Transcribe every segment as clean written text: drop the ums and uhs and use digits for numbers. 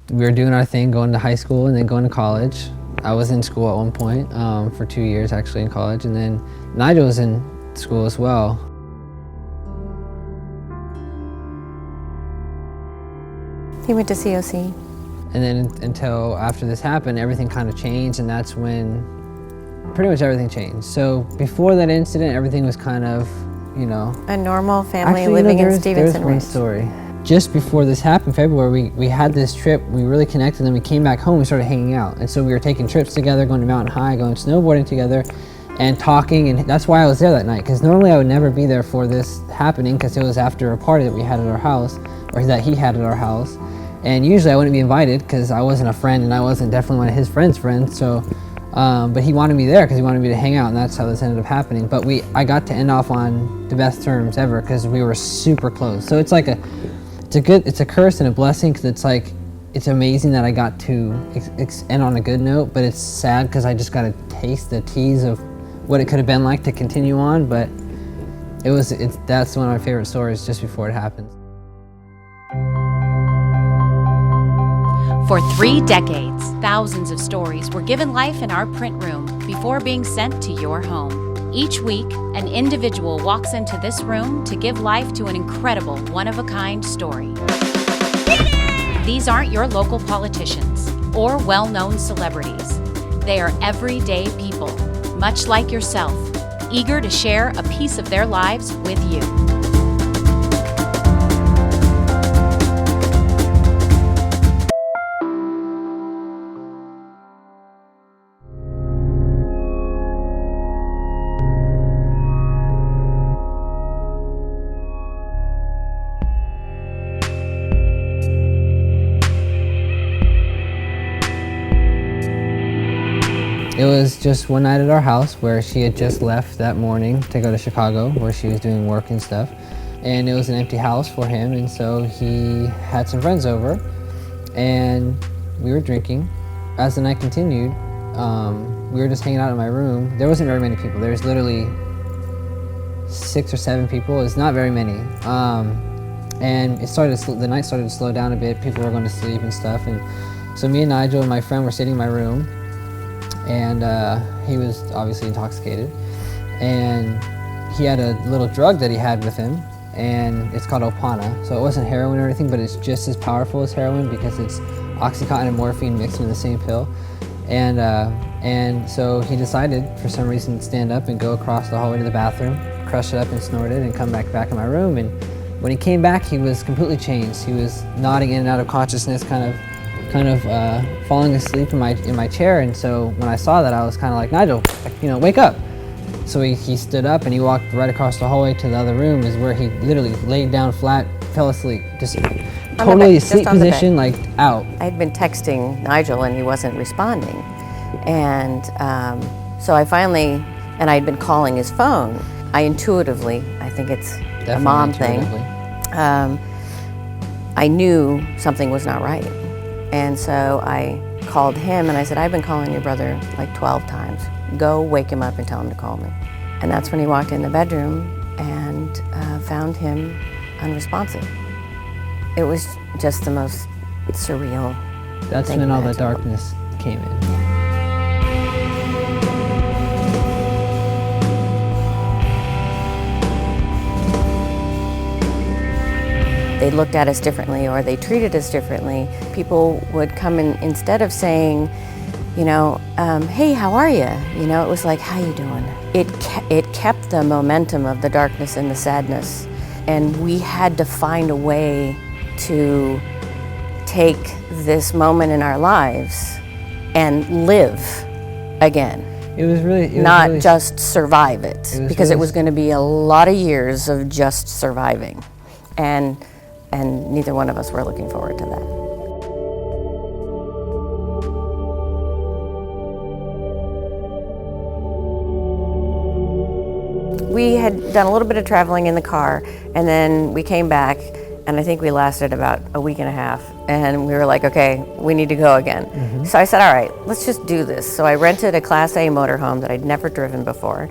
we were doing our thing, going to high school and then going to college. I was in school at one point for 2 years actually in college, and then Nigel was in school as well. He went to COC. And then until after this happened, everything kind of changed, and that's when pretty much everything changed. So before that incident, everything was kind of, you know, a normal family actually, living in Stevenson. Stevenson. There's one story. Just before this happened, February, we had this trip, we really connected, and we came back home, we started hanging out. And so we were taking trips together, going to Mountain High, going snowboarding together, and talking, and that's why I was there that night, because normally I would never be there for this happening, because it was after a party that we had at our house, or that he had at our house. And usually I wouldn't be invited, because I wasn't a friend, and I wasn't definitely one of his friends' friends, so, but he wanted me there, because he wanted me to hang out, and that's how this ended up happening. But I got to end off on the best terms ever, because we were super close. So it's like it's a curse and a blessing, because it's like, it's amazing that I got to end on a good note, but it's sad because I just got to taste the tease of what it could have been like to continue on. But that's one of my favorite stories just before it happens. For 3 decades, thousands of stories were given life in our print room before being sent to your home. Each week, an individual walks into this room to give life to an incredible, one-of-a-kind story. These aren't your local politicians or well-known celebrities. They are everyday people, much like yourself, eager to share a piece of their lives with you. It was just one night at our house where she had just left that morning to go to Chicago, where she was doing work and stuff. And it was an empty house for him, and so he had some friends over, and we were drinking. As the night continued, we were just hanging out in my room. There wasn't very many people. There was literally 6 or 7 people. It's not very many. And the night started to slow down a bit. People were going to sleep and stuff. And so me and Nigel and my friend were sitting in my room, and he was obviously intoxicated. And he had a little drug that he had with him, and it's called Opana. So it wasn't heroin or anything, but it's just as powerful as heroin because it's Oxycontin and morphine mixed in the same pill. And so he decided, for some reason, to stand up and go across the hallway to the bathroom, crush it up and snort it, and come back in my room. And when he came back, he was completely changed. He was nodding in and out of consciousness, kind of falling asleep in my chair. And so when I saw that, I was kind of like, Nigel, wake up. So he stood up and he walked right across the hallway to the other room, is where he literally laid down flat, fell asleep, just totally asleep position, like out. I had been texting Nigel and he wasn't responding. And so I finally, and I had been calling his phone. I intuitively, I think it's Definitely a mom thing, I knew something was not right. And so I called him and I said, I've been calling your brother like 12 times. Go wake him up and tell him to call me. And that's when he walked in the bedroom and found him unresponsive. It was just the most surreal thing. That's when all the darkness came in. They looked at us differently, or they treated us differently. People would come in, instead of saying, hey, how are you? It was like, how you doing? It kept the momentum of the darkness and the sadness. And we had to find a way to take this moment in our lives and live again. It was not just survive it, because it was going to be a lot of years of just surviving. And neither one of us were looking forward to that. We had done a little bit of traveling in the car, and then we came back, and I think we lasted about a week and a half, and we were like, okay, we need to go again. Mm-hmm. So I said, all right, let's just do this. So I rented a Class A motorhome that I'd never driven before,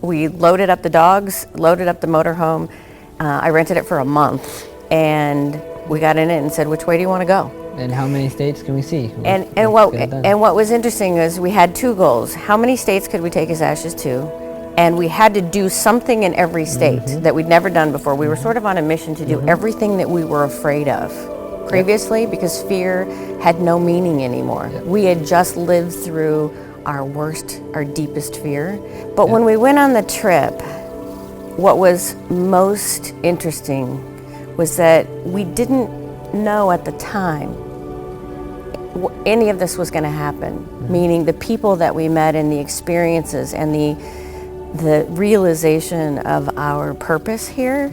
we loaded up the dogs, loaded up the motorhome. I rented it for a month, And we got in it and said, which way do you want to go? And how many states can we see? And what was interesting is we had two goals. How many states could we take his ashes to? And we had to do something in every state that we'd never done before. We were sort of on a mission to do everything that we were afraid of previously, because fear had no meaning anymore. We had just lived through our worst, our deepest fear. But when we went on the trip, what was most interesting was that we didn't know at the time any of this was going to happen. Meaning the people that we met and the experiences and the realization of our purpose here.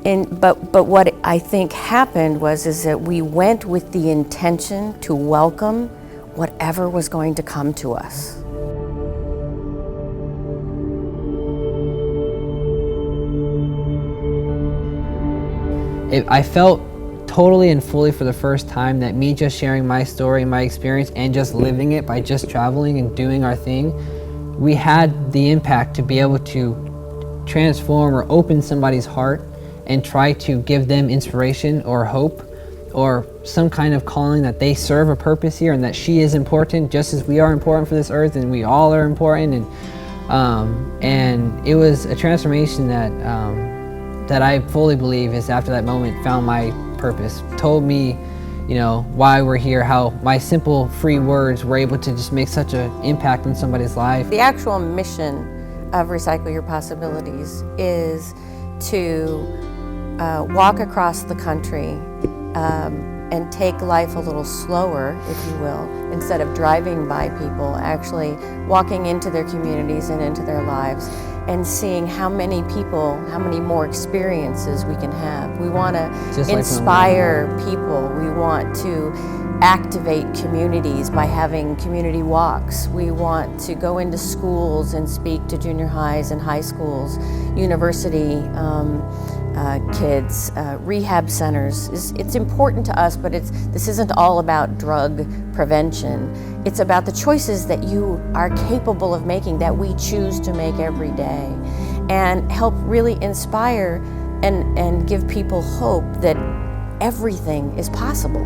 But what I think happened is that we went with the intention to welcome whatever was going to come to us. I felt totally and fully for the first time that me just sharing my story, my experience, and just living it by just traveling and doing our thing, we had the impact to be able to transform or open somebody's heart and try to give them inspiration or hope or some kind of calling that they serve a purpose here and that she is important just as we are important for this earth and we all are important. And it was a transformation that I fully believe is after that moment found my purpose, told me, you know, why we're here, how my simple free words were able to just make such an impact on somebody's life. The actual mission of Recycle Your Possibilities is to walk across the country and take life a little slower, if you will, instead of driving by people, actually walking into their communities and into their lives and seeing how many people, how many more experiences we can have. We want to inspire people. We want to activate communities by having community walks. We want to go into schools and speak to junior highs and high schools, university kids, rehab centers. It's important to us, but this isn't all about drug prevention. It's about the choices that you are capable of making, that we choose to make every day, and help really inspire and give people hope that everything is possible.